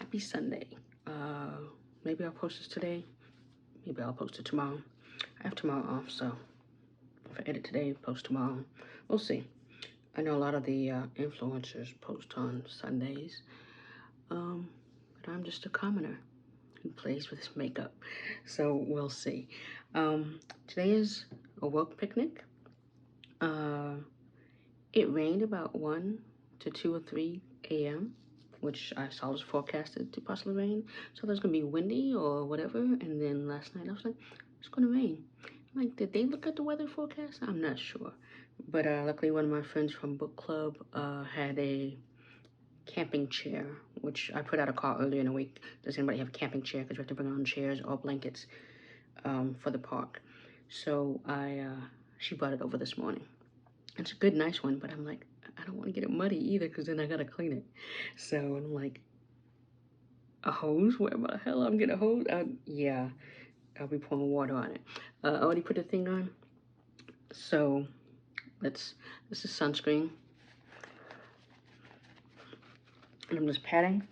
Happy Sunday. Maybe I'll post this today. Maybe I'll post it tomorrow. I have tomorrow off, so if I edit today, post tomorrow. We'll see. I know a lot of the influencers post on Sundays. But I'm just a commoner who plays with his makeup. So we'll see. Today is a work picnic. It rained about 1 to 2 or 3 a.m., which I saw was forecasted to possibly rain. So there's gonna be windy or whatever. And then last night I was like, it's gonna rain. I'm like, did they look at the weather forecast? I'm not sure. But luckily one of my friends from book club had a camping chair, which I put out a call earlier in the week. Does anybody have a camping chair? Because we have to bring our own chairs or blankets for the park. So she brought it over this morning. It's a good, nice one, but I'm like, I don't want to get it muddy either, because then I gotta clean it. So I'm like, a hose? Where the hell I'm getting a hose? Yeah, I'll be pouring water on it. I already put the thing on. So this is sunscreen. And I'm just patting.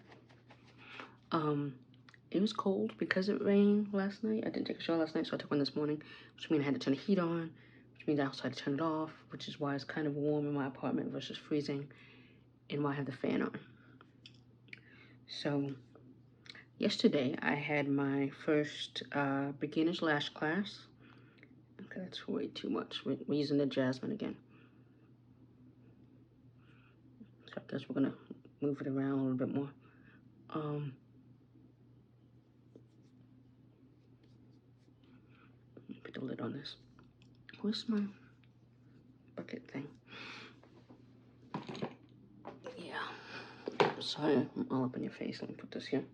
It was cold because it rained last night. I didn't take a shower last night, so I took one this morning, which means I had to turn the heat on, which means I also had to turn it off, which is why it's kind of warm in my apartment versus freezing, and why I have the fan on. So yesterday I had my first beginner's lash class. Okay, that's way too much. We're using the Jazmine again. So I guess we're gonna move it around a little bit more. Put the lid on this. Where's my bucket thing? Yeah. Sorry, I'm all up in your face. Let me put this here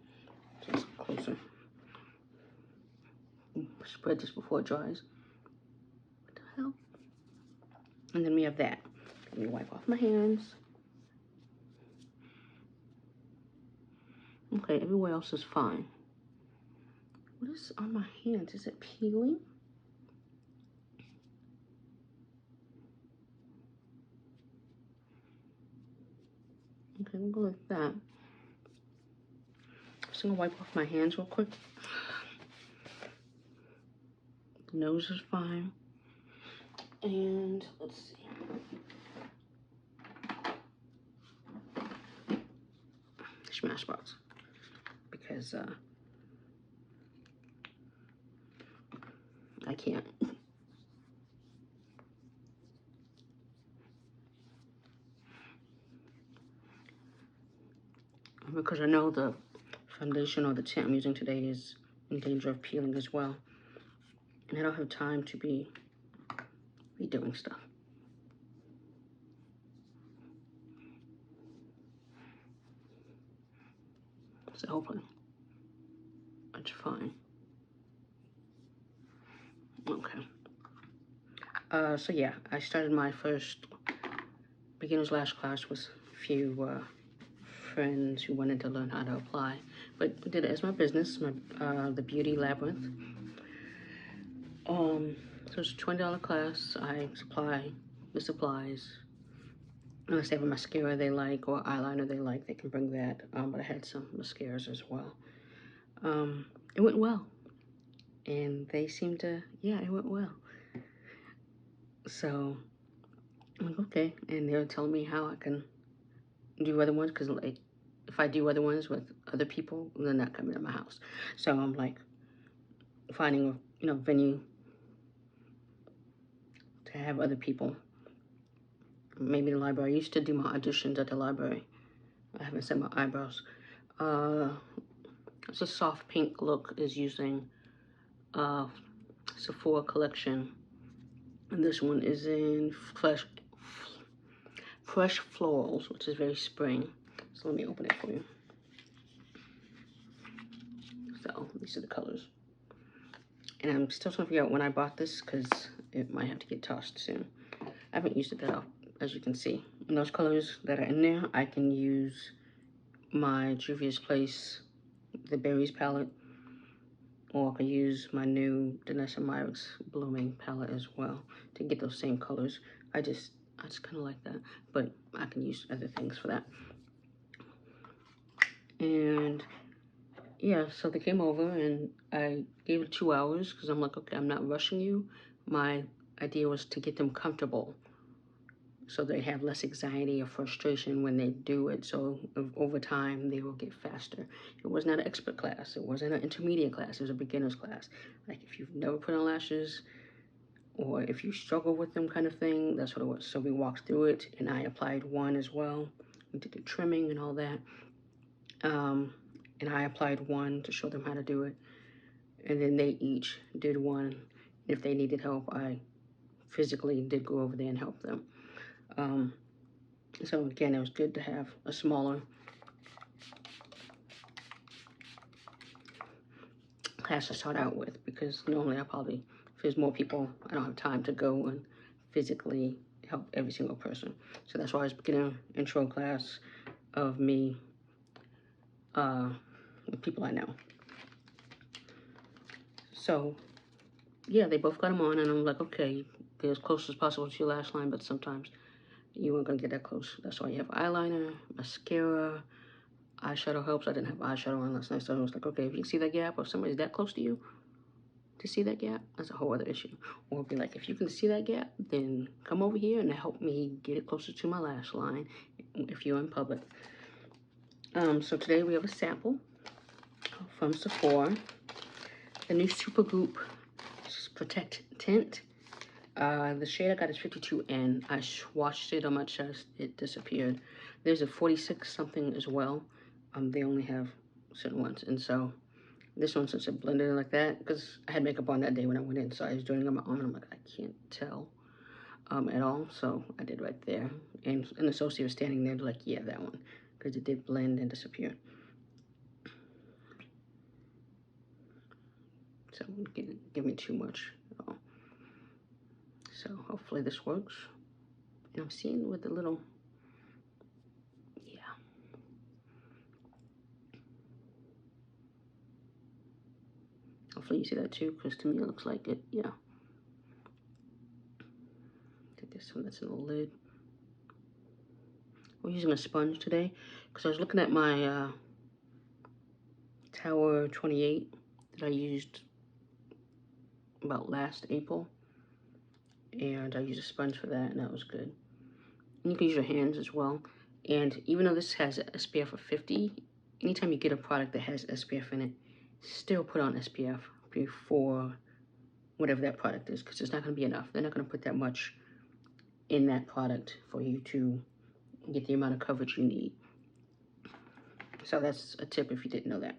so it's closer. Spread this before it dries. What the hell? And then we have that. Let me wipe off my hands. Okay, everywhere else is fine. What is on my hands? Is it peeling? Okay, we'll go like that. Just gonna wipe off my hands real quick. The nose is fine. And let's see. Smashbox. Because I can't. Because I know the foundation or the tint I'm using today is in danger of peeling as well. And I don't have time to be redoing stuff. So hopefully it's fine. Okay. So yeah, I started my first beginner's lash class with a few friends who wanted to learn how to apply, but I did it as my business, the Beauty Labyrinth. So it's a $20 class. I supply the supplies. Unless they have a mascara they like or eyeliner they like, they can bring that. But I had some mascaras as well. It went well. And they seemed to, yeah, it went well. So I'm like, okay. And they were telling me how I can do other ones, because like, if I do other ones with other people, they're not coming to my house. So I'm like finding a venue to have other people. Maybe the library. I used to do my auditions at the library. I haven't set my eyebrows. It's a soft pink look, is using Sephora collection. And this one is in Fresh Florals, which is very spring. So let me open it for you. So these are the colors. And I'm still trying to figure out when I bought this, because it might have to get tossed soon. I haven't used it that often, as you can see. And those colors that are in there, I can use my Juvia's Place, the Berries palette, or I can use my new Danessa Myricks Blooming palette as well to get those same colors. I just kind of like that, but I can use other things for that. And yeah, so they came over and I gave it 2 hours because I'm like, okay, I'm not rushing you. My idea was to get them comfortable so they have less anxiety or frustration when they do it. So over time, they will get faster. It was not an expert class. It wasn't an intermediate class. It was a beginner's class. Like if you've never put on lashes or if you struggle with them kind of thing, that's what it was. So we walked through it and I applied one as well. We did the trimming and all that. And I applied one to show them how to do it. And then they each did one. If they needed help, I physically did go over there and help them. So again, it was good to have a smaller class to start out with, because normally I probably, if there's more people, I don't have time to go and physically help every single person. So that's why I was beginning an intro class of me with people I know. So yeah, they both got them on and I'm like, okay, get as close as possible to your lash line, but sometimes you weren't gonna get that close. That's why you have eyeliner, mascara, eyeshadow helps. I didn't have eyeshadow on last night, so I was like, okay, if you can see that gap or somebody's that close to you to see that gap, that's a whole other issue. Or be like, if you can see that gap, then come over here and help me get it closer to my lash line if you're in public. So today we have a sample from Sephora, the new Supergoop Protec Tint. The shade I got is 52N. I swatched it on my chest, it disappeared. There's a 46 something as well. They only have certain ones, and so this one, since it blended in like that, because I had makeup on that day when I went in, so I was doing it on my arm, and I'm like, I can't tell at all, so I did right there. And an associate was standing there, like, yeah, that one, because it did blend and disappear. So it didn't give me too much at all. So hopefully this works. And I'm seeing with the little, yeah. Hopefully you see that too, because to me it looks like it, yeah. Take this one that's in the lid. We're using a sponge today, because I was looking at my Tower 28 that I used about last April, and I used a sponge for that, and that was good. And you can use your hands as well. And even though this has SPF of 50, anytime you get a product that has SPF in it, still put on SPF before whatever that product is, because it's not going to be enough. They're not going to put that much in that product for you to get the amount of coverage you need. So that's a tip if you didn't know that.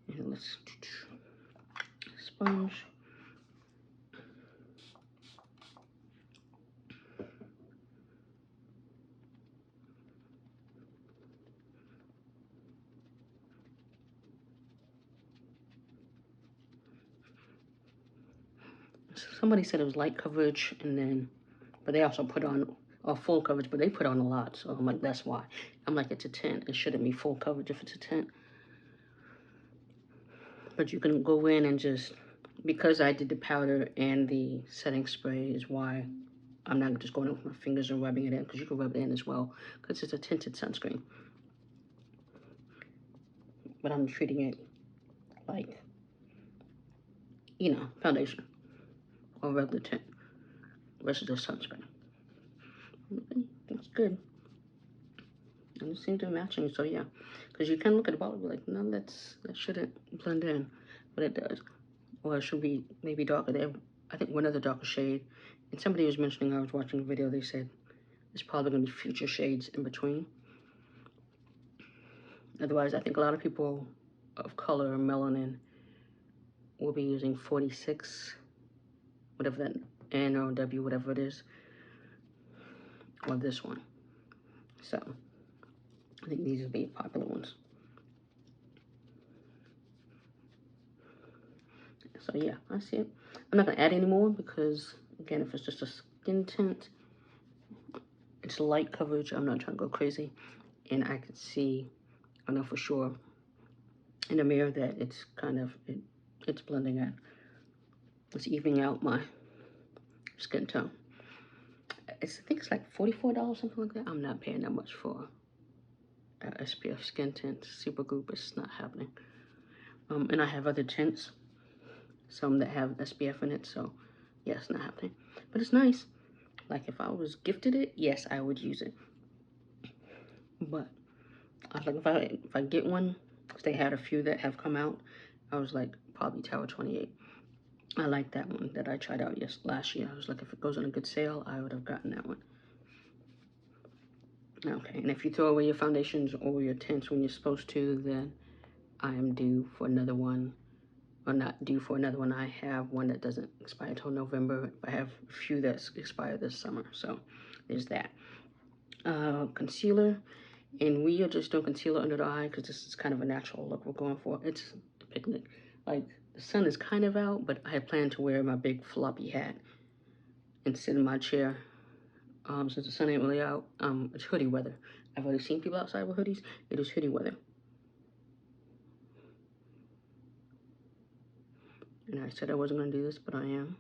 And let's sponge. Somebody said it was light coverage, and then, but they also put on full coverage, but they put on a lot. So I'm like, that's why. I'm like, it's a tint. It shouldn't be full coverage if it's a tint. But you can go in and just, because I did the powder and the setting spray is why I'm not just going in with my fingers and rubbing it in, because you can rub it in as well, because it's a tinted sunscreen. But I'm treating it like, you know, foundation or regular tint versus a sunscreen. Okay, that's good. And it seems to be matching, so yeah. Because you can look at the bottle and be like, no, that shouldn't blend in, but it does. Or it should be maybe darker. They have, I think, one other darker shade. And somebody was mentioning, I was watching a video, they said there's probably going to be future shades in between. Otherwise, I think a lot of people of color or melanin will be using 46, whatever that N or W, whatever it is, or this one. So I think these will be popular ones. So yeah, I see it. I'm not gonna add any more because, again, if it's just a skin tint, it's light coverage. I'm not trying to go crazy, and I can see, I know for sure in the mirror that it's kind of it's blending in. It's evening out my skin tone. I think it's like $44, something like that. I'm not paying that much for SPF skin tint. Supergoop is not happening. And I have other tints, some that have SPF in it, so yeah, it's not happening. But it's nice. Like, if I was gifted it, yes, I would use it. But I was like, if I get one, because they had a few that have come out, I was like, probably Tower 28. I like that one that I tried out last year. I was like, if it goes on a good sale, I would have gotten that one. Okay, and if you throw away your foundations or your tints when you're supposed to, then I am due for another one. Or not due for another one. I have one that doesn't expire until November. I have a few that expire this summer, so there's that. Concealer, and we are just doing concealer under the eye because this is kind of a natural look we're going for. It's a picnic. Like, the sun is kind of out, but I had planned to wear my big floppy hat and sit in my chair. Since the sun ain't really out, it's hoodie weather. I've already seen people outside with hoodies. It is hoodie weather. And I said I wasn't going to do this, but I am.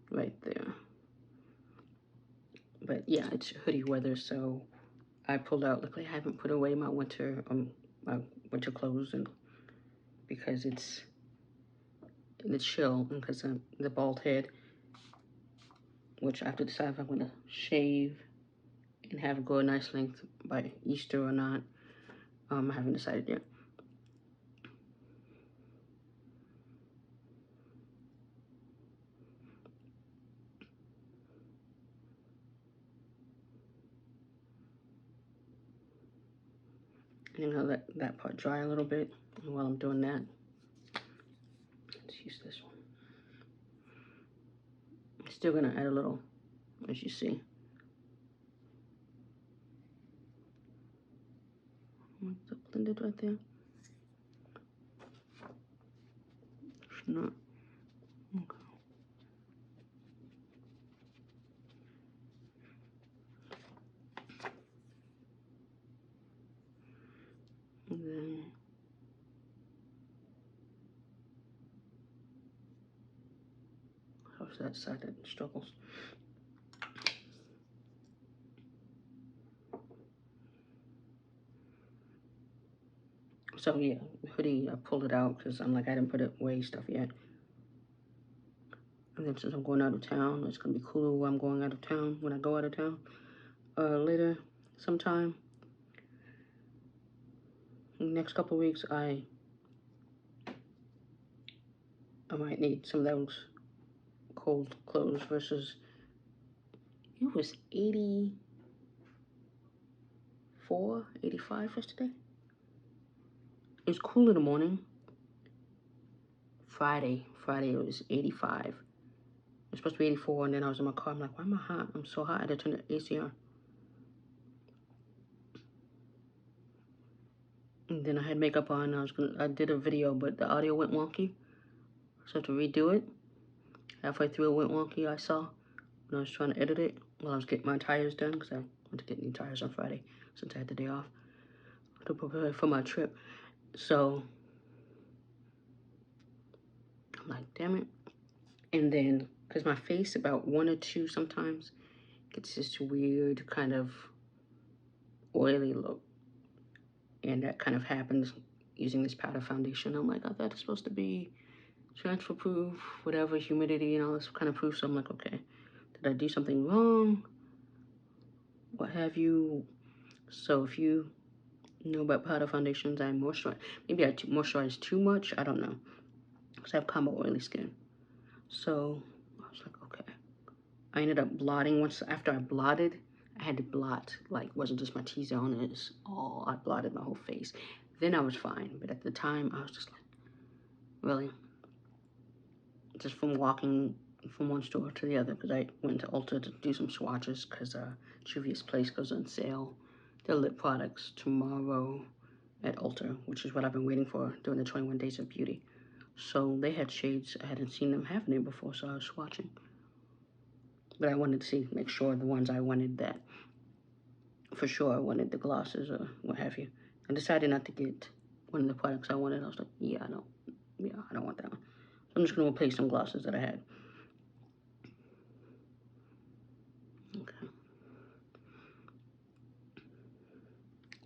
Right there. But yeah, it's hoodie weather, so I pulled out. Luckily, I haven't put away my winter clothes, and because it's chill, and because of the bald head, which I have to decide if I'm going to shave and have it go a nice length by Easter or not. I haven't decided yet. And I'm gonna let that part dry a little bit. And while I'm doing that, let's use this one. I'm still gonna add a little, as you see. Is it blended right there? It's not. Okay. And then how's that side that struggles? So yeah, hoodie, I pulled it out because I'm like, I didn't put away stuff yet. And then since I'm going out of town, it's gonna be cooler when I'm going out of town, when I go out of town. Later, sometime, in the next couple of weeks, I might need some of those cold clothes versus, it was 84, 85 yesterday. It was cool in the morning. Friday it was 85. It was supposed to be 84, and then I was in my car. I'm like, why am I hot? I'm so hot. I had to turn the AC on. And then I had makeup on. I did a video, but the audio went wonky, so I had to redo it. Halfway through it went wonky, I saw, when I was trying to edit it while I was getting my tires done, because I went to get new tires on Friday since I had the day off to prepare for my trip. So I'm like, damn it. And then, because my face, about 1 or 2 sometimes, gets this weird kind of oily look. And that kind of happens using this powder foundation. I'm like, I thought it's supposed to be transfer proof, whatever, humidity and all this kind of proof. So I'm like, okay, did I do something wrong? What have you? So if you know about powder foundations, I moisturize. Maybe I moisturize too much. I don't know. Because I have combo oily skin. So I was like, okay. I ended up blotting once. After I blotted, I had to blot. Like, it wasn't just my T-zone. It's all, I blotted my whole face. Then I was fine. But at the time, I was just like, really? Just from walking from one store to the other, because I went to Ulta to do some swatches, because Juvia's place goes on sale. Their lip products tomorrow at Ulta, which is what I've been waiting for during the 21 Days of Beauty. So they had shades. I hadn't seen them having it before, so I was swatching. But I wanted to see, make sure the ones I wanted, that for sure I wanted the glosses or what have you. I decided not to get one of the products I wanted. I was like, I don't want that one. So I'm just gonna replace some glosses that I had. Okay.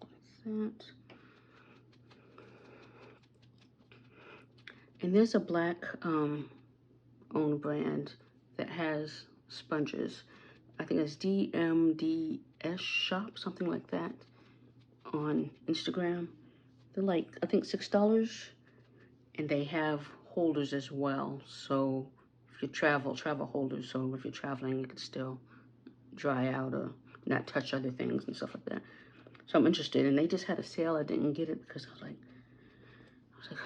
Like that. And there's a black owned brand that has sponges. I think it's DMDS Shop, something like that, on Instagram. They're like, I think $6, and they have holders as well. So if you travel holders, so if you're traveling, you can still dry out or not touch other things and stuff like that. So I'm interested, and they just had a sale. I didn't get it because I was like,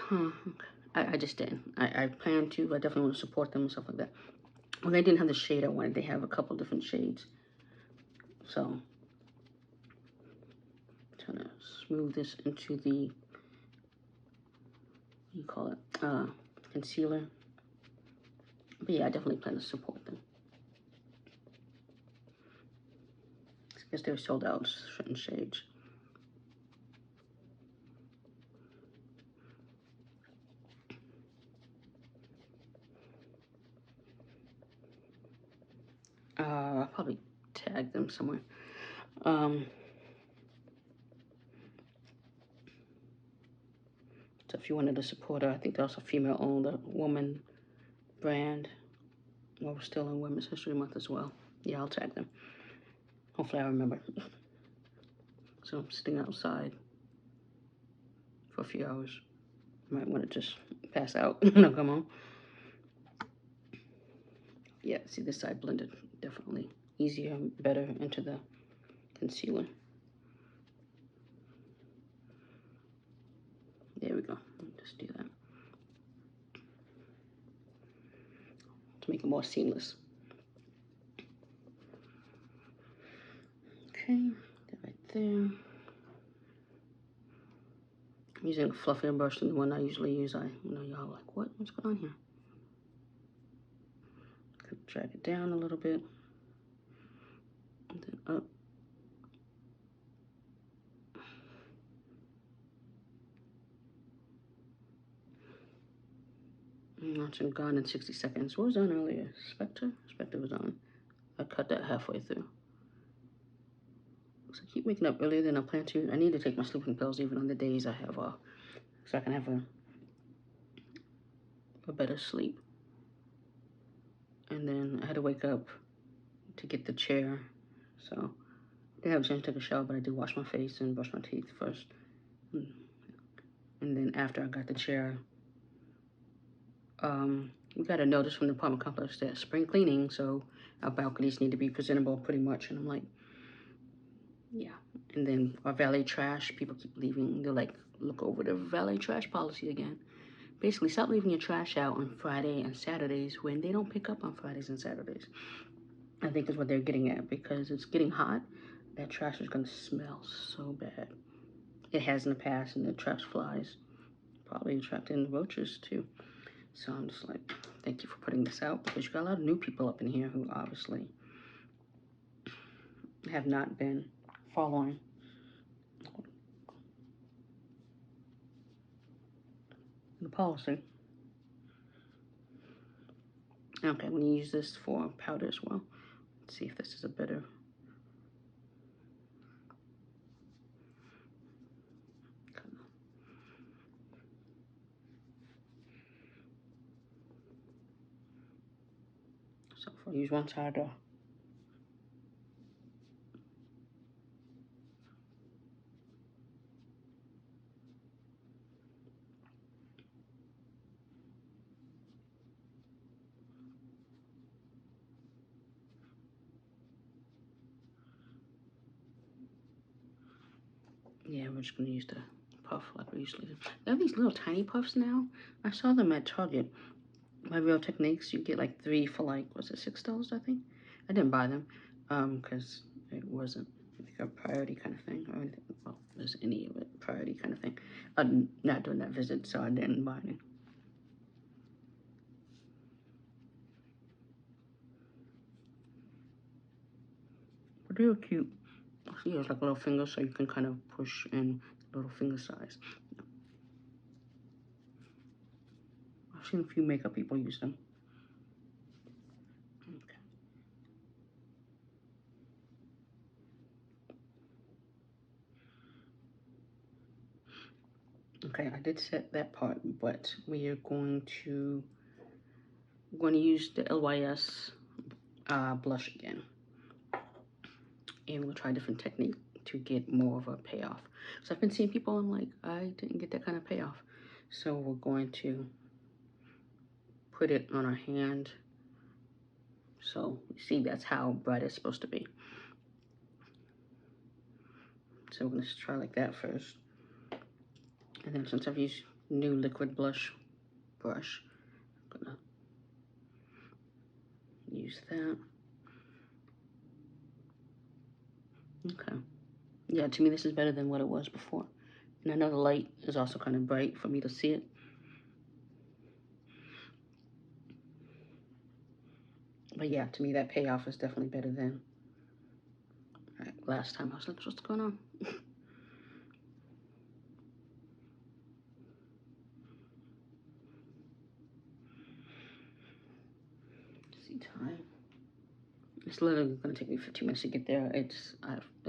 huh, okay. I just didn't. I plan to. I definitely want to support them and stuff like that. Well, they didn't have the shade I wanted. They have a couple different shades. So I'm trying to smooth this into the, what do you call it, concealer. But yeah, I definitely plan to support them. I guess they were sold out, certain shades. I'll probably tag them somewhere. So if you wanted to support her, I think there's a female-owned woman brand. Well, we're still in Women's History Month as well. Yeah, I'll tag them. Hopefully I remember. So I'm sitting outside for a few hours. Might want to just pass out when I come home. Yeah, see this side blended definitely easier, better into the concealer. There we go. Just do that to make it more seamless. Okay, that right there. I'm using a fluffier brush than the one I usually use. Y'all like, what's going on here? Drag it down a little bit, and then up. Launching gone in 60 seconds. What was on earlier? Spectre? Spectre was on. I cut that halfway through. So I keep waking up earlier than I plan to. I need to take my sleeping pills even on the days I have off, so I can have a better sleep. And then I had to wake up to get the chair. So I didn't have a chance to take a shower, but I did wash my face and brush my teeth first. And then after I got the chair, we got a notice from the apartment complex that spring cleaning, so our balconies need to be presentable pretty much. And I'm like, yeah. And then our valet trash, people keep leaving. They're like, look over the valet trash policy again. Basically, stop leaving your trash out on Friday and Saturdays when they don't pick up on Fridays and Saturdays. I think is what they're getting at, because it's getting hot. That trash is going to smell so bad. It has in the past, and the trash flies probably attract in roaches too. So I'm just like, thank you for putting this out, because you got a lot of new people up in here who obviously have not been following the policy. Okay, I'm going to use this for powder as well. Let's see if this is a better. So if I use one side, yeah, we're just going to use the puff like we usually do. They have these little tiny puffs now. I saw them at Target. My Real Techniques, you get like 3 for like, was it $6, I think? I didn't buy them because it wasn't like a priority kind of thing or anything. Well, was any of it priority kind of thing. I'm not doing that visit, so I didn't buy any. But they were cute. See, it's like a little finger, so you can kind of push in little finger size. I've seen a few makeup people use them. Okay. Okay, I did set that part, but we are going to use the LYS blush again, and we'll try a different technique to get more of a payoff. So I've been seeing people, I'm like, I didn't get that kind of payoff. So we're going to put it on our hand. So you see, that's how bright it's supposed to be. So we're gonna try like that first. And then since I've used new liquid blush brush, I'm gonna use that. Okay. Yeah, to me this is better than what it was before. And I know the light is also kind of bright for me to see it. But yeah, to me that payoff is definitely better than last time. I was like, what's going on? See time. It's literally gonna take me 15 minutes to get there. And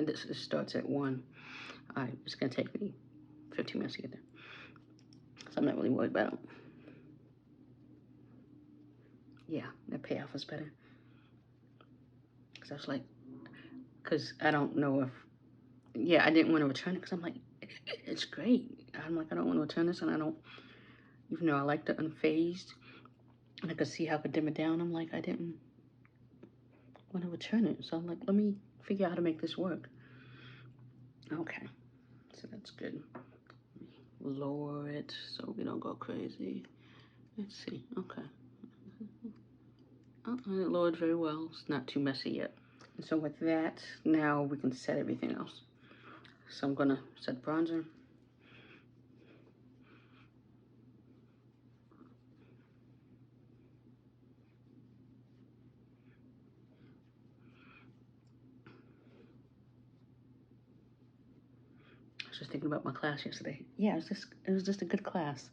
this starts at 1. It's gonna take me 15 minutes to get there. So I'm not really worried about it. Yeah, that payoff was better. Cause I was like, cause I don't know if, yeah, I didn't want to return it because I'm like, it's great. I'm like, I don't want to return this, and I don't, even though I like the unfazed, and I could see how I could dim it down. I'm like, I didn't want to return it, so I'm like, let me figure out how to make this work. Okay, so that's good. Lower it so we don't go crazy. Let's see. Okay. Oh, and it lowered very well. It's not too messy yet. And so with that, now we can set everything else. So I'm gonna set bronzer. I was just thinking about my class yesterday. Yeah, it was just a good class.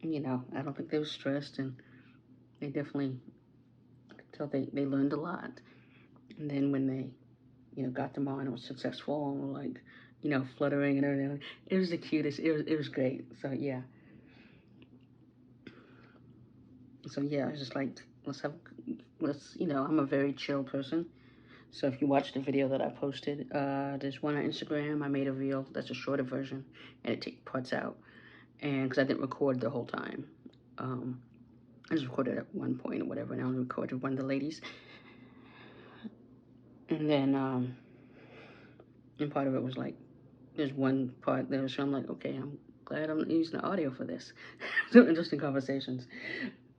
You know, I don't think they were stressed, and they definitely, I could tell they learned a lot. And then when they, you know, got them on, it was successful, and like, you know, fluttering and everything. It was the cutest. It was great. So yeah. So yeah, I was just like, let's, you know, I'm a very chill person. So if you watch the video that I posted, there's one on Instagram. I made a reel that's a shorter version, and it takes parts out. And because I didn't record the whole time, I just recorded at one point or whatever, and I only recorded one of the ladies. And then, and part of it was like, there's one part there, so I'm like, okay, I'm glad I'm using the audio for this. So interesting conversations.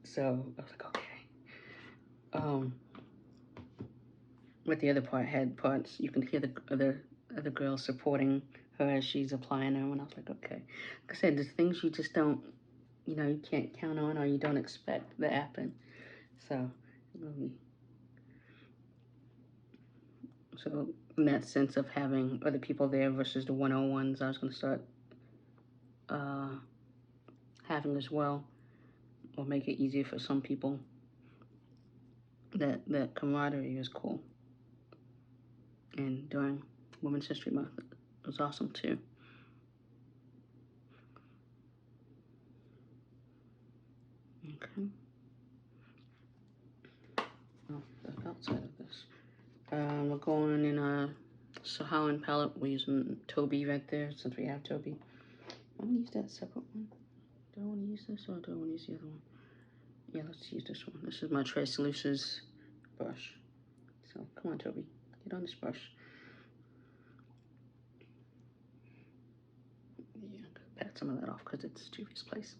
So I was like, okay. But the other part had parts you can hear the other girls supporting her as she's applying them, and I was like, okay. Like I said, there's things you just don't, you know, you can't count on or you don't expect to happen. So in that sense of having other people there versus the one-on-ones, I was going to start having as well, or make it easier for some people. That camaraderie is cool. And during Women's History Month, it was awesome too. Okay. Oh, that's outside of this. We're going in a Saharan palette. We're using Toby right there since we have Toby. I want to use that separate one. Do I want to use this or do I want to use the other one? Yeah, let's use this one. This is my Trace Luce's brush. So come on, Toby, get on this brush. Yeah, I'm gonna pat some of that off because it's Juvia's place.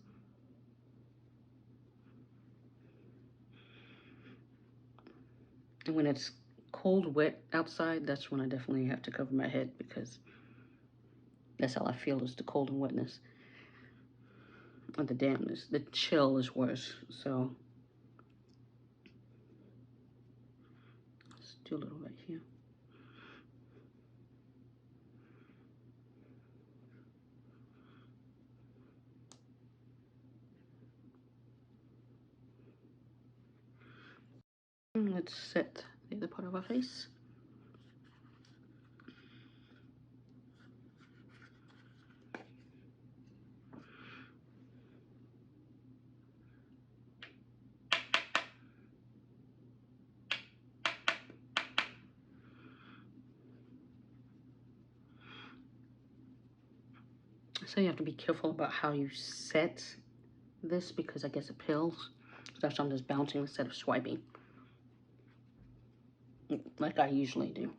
And when it's cold, wet outside, that's when I definitely have to cover my head because that's how I feel is the cold and wetness. Or the dampness. The chill is worse. So let's do a little right here. And let's set the other part of our face. So you have to be careful about how you set this, because I guess it pills. So I'm just bouncing instead of swiping like I usually do.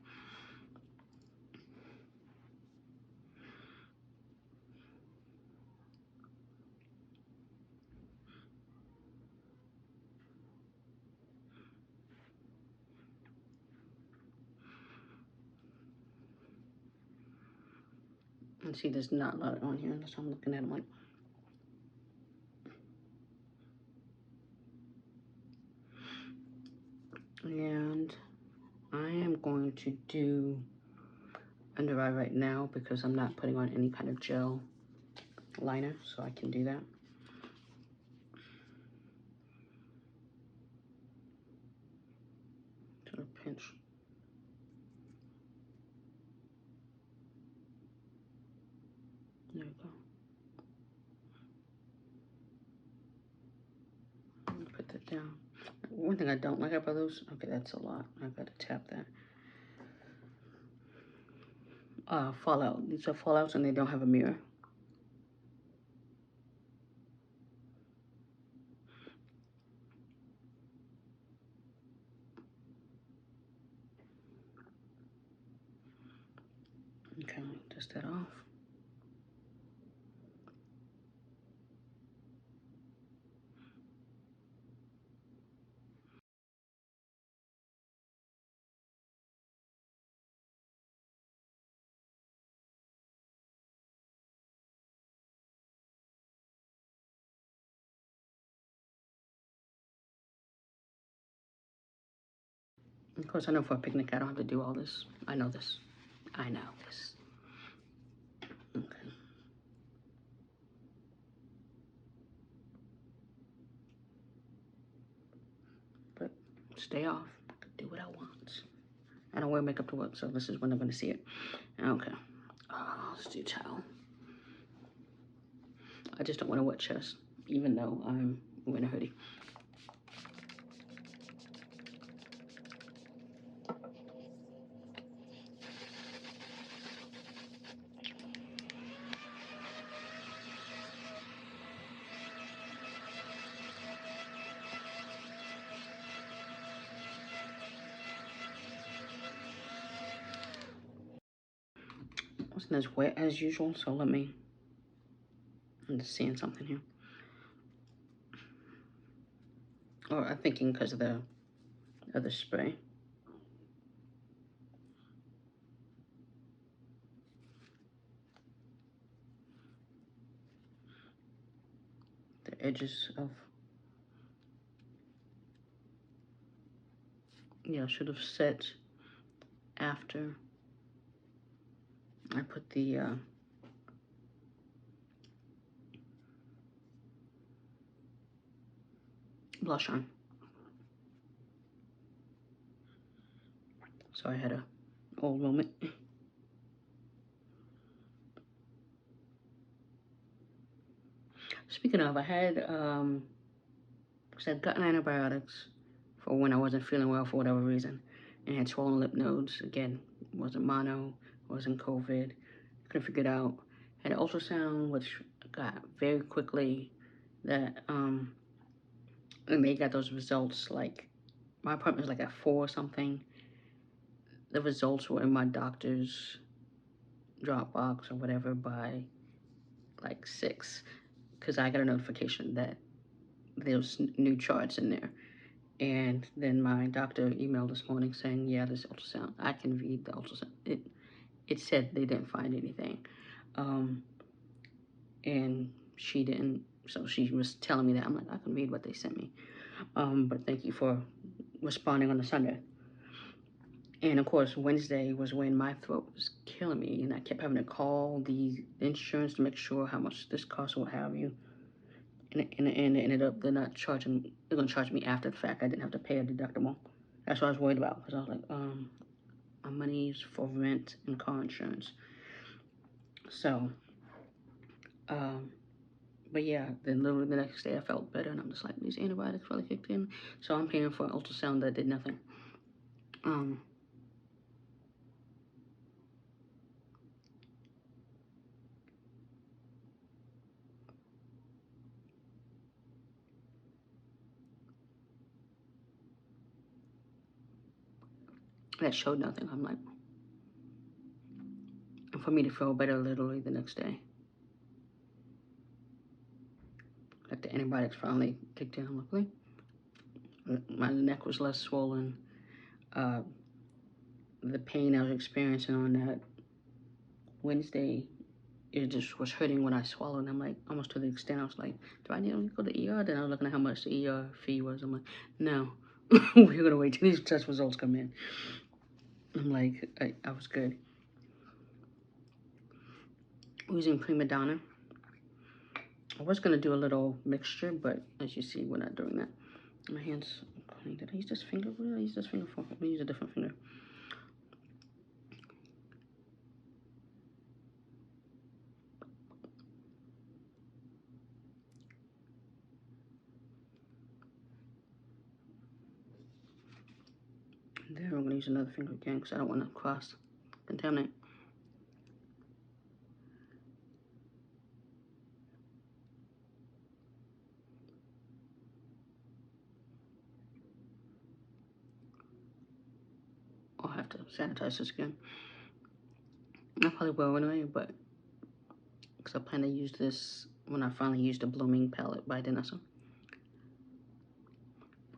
And see, there's not a lot on here. That's what I'm looking at. I'm like, and I am going to do under eye right now because I'm not putting on any kind of gel liner, so I can do that. Sort of pinch. There we go. Put that down. One thing I don't like about those, okay, that's a lot. I've got to tap that. Fallout. These are fallouts and they don't have a mirror. Okay, dust that off. Of course, I know for a picnic I don't have to do all this. I know this. I know this. Okay. But stay off. I can do what I want. I don't wear makeup to work, so this is when I'm going to see it. Okay. Let's do towel. I just don't want a wet chest, even though I'm wearing a hoodie. Wasn't as wet as usual, so I'm just seeing something here. Or I'm thinking because of the other spray. The edges of, yeah, I should have set after I put the blush on. So I had a old moment. Speaking of, I had I'd gotten antibiotics for when I wasn't feeling well for whatever reason, and had swollen lymph nodes. Again, wasn't mono, wasn't COVID. Couldn't figure it out. Had an ultrasound, which got very quickly that and they got those results like my appointment was like at 4 or something. The results were in my doctor's Dropbox or whatever by like 6, because I got a notification that there's new charts in there. And then my doctor emailed this morning saying, yeah, this ultrasound, I can read the ultrasound. It said they didn't find anything. And she didn't, so she was telling me that. I'm like, I can read what they sent me. But thank you for responding on the Sunday. And of course, Wednesday was when my throat was killing me, and I kept having to call the insurance to make sure how much this cost or what have you. And it ended up they're not charging. They're gonna charge me after the fact. I didn't have to pay a deductible. That's what I was worried about, because I was like, my money's for rent and car insurance. So, but yeah, then literally the next day I felt better, and I'm just like, these antibiotics really kicked in. So I'm paying for an ultrasound that did nothing. that showed nothing. I'm like, and for me to feel better literally the next day. Like the antibiotics finally kicked in. I'm like, really? My neck was less swollen. The pain I was experiencing on that Wednesday, it just was hurting when I swallowed. And I'm like, almost to the extent I was like, do I need to go to the ER? Then I was looking at how much the ER fee was. I'm like, no, we're gonna wait till these test results come in. I'm like, I was good. Using Prima Donna. I was gonna do a little mixture, but as you see, we're not doing that. My hands, did I use this finger? What did I use this finger for? I'm gonna use a different finger. And then I'm gonna use another finger again because I don't want to cross contaminate. I'll have to sanitize this again. I probably will anyway, but because I plan to use this when I finally use the Blooming palette by Denessa.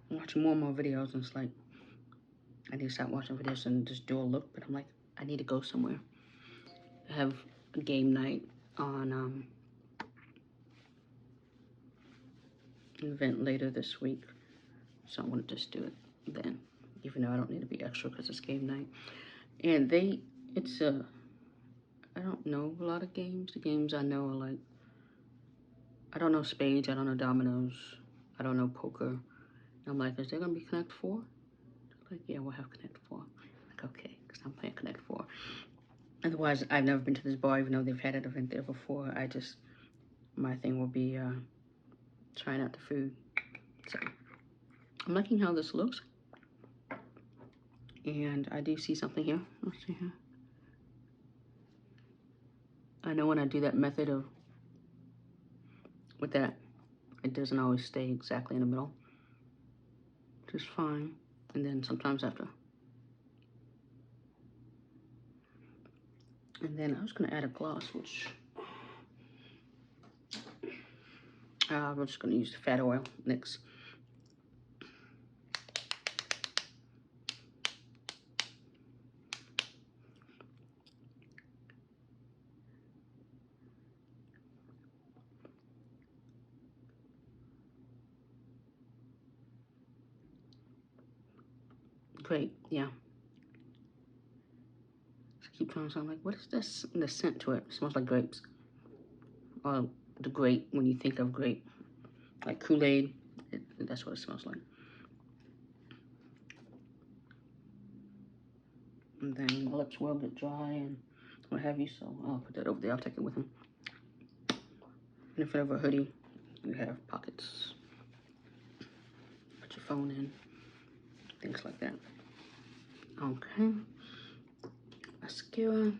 I'm watching more and more videos, and it's like, I need to stop watching videos and just do a look, but I'm like, I need to go somewhere. I have a game night on an event later this week, so I'm gonna just do it then, even though I don't need to be extra because it's game night. And I don't know a lot of games. The games I know are like, I don't know spades, I don't know dominoes, I don't know poker. I'm like, is there gonna be Connect 4? Like, yeah, we'll have Connect 4. Like, okay, because I'm playing Connect 4. Otherwise, I've never been to this bar, even though they've had an event there before. My thing will be trying out the food. So, I'm liking how this looks. And I do see something here. Let's see here. I know when I do that method of, with that, it doesn't always stay exactly in the middle. Which is fine. And then sometimes after. And then I was gonna add a gloss, which we're just gonna use the fat oil NYX. Great, yeah. Just keep trying something like, what is this? The scent to it. It smells like grapes. Or the grape, when you think of grape. Like Kool-Aid, that's what it smells like. And then my lips will get dry and what have you, so I'll put that over there. I'll take it with him. And if you have a hoodie, you have pockets. Put your phone in, things like that. Okay. Mascara.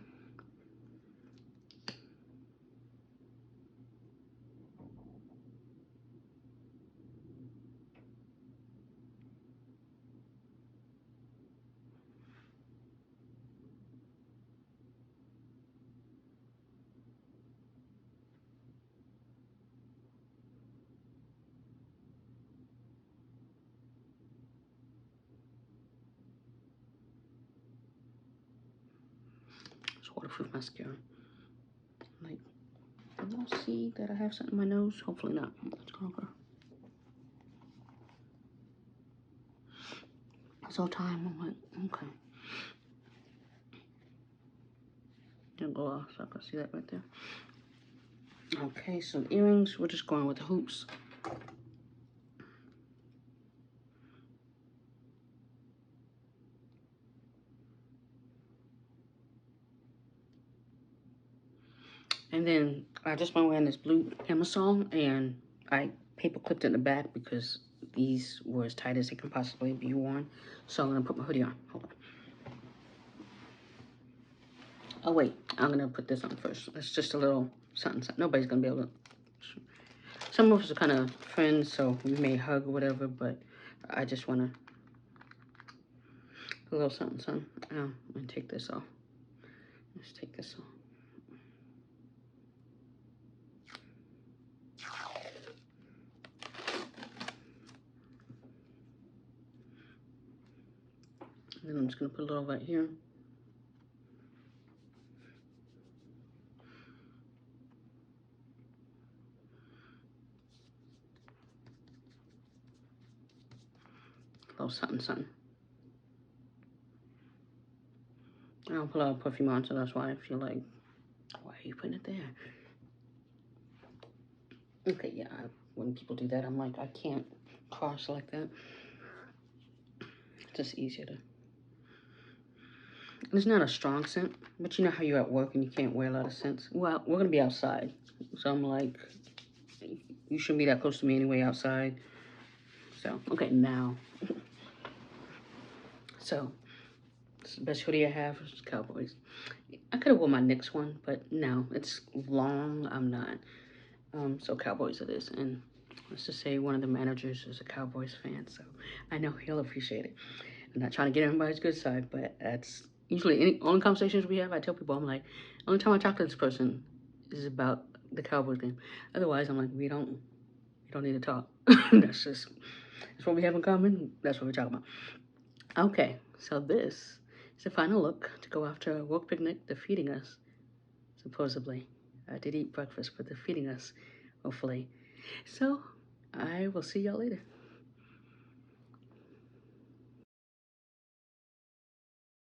Waterproof mascara. Like, do y'all see that I have something in my nose? Hopefully not. Let's go over. It's all time. I'm like, okay. And gloss. I can see that right there. Okay, so earrings. We're just going with the hoops. And then I just been wearing this blue camisole, and I paper clipped it in the back because these were as tight as they can possibly be worn. So I'm gonna put my hoodie on. Hold on. Oh wait, I'm gonna put this on first. It's just a little something. Nobody's gonna be able to. Some of us are kind of friends, so we may hug or whatever. But I just wanna a little something, son. I'm gonna take this off. Let's take this off. And then I'm just gonna put a little right here. A little something, something. I don't put a lot of perfume on, so that's why I feel like, why are you putting it there? Okay, yeah, when people do that, I'm like, I can't cross like that. It's just easier to. It's not a strong scent, but you know how you're at work and you can't wear a lot of scents? Well, we're gonna be outside, so I'm like, you shouldn't be that close to me anyway outside. So, okay, now. So, it's the best hoodie I have is Cowboys. I could have worn my next one, but no, it's long. I'm not. So Cowboys it is. And let's just say one of the managers is a Cowboys fan, so I know he'll appreciate it. I'm not trying to get everybody's good side, but that's usually any only conversations we have. I tell people, I'm like, only time I talk to this person is about the Cowboys game. Otherwise, I'm like, we don't need to talk. That's what we have in common. That's what we're talking about. Okay, so this is the final look to go after a work picnic. They're feeding us, supposedly. I did eat breakfast, but they're feeding us, hopefully. So I will see y'all later.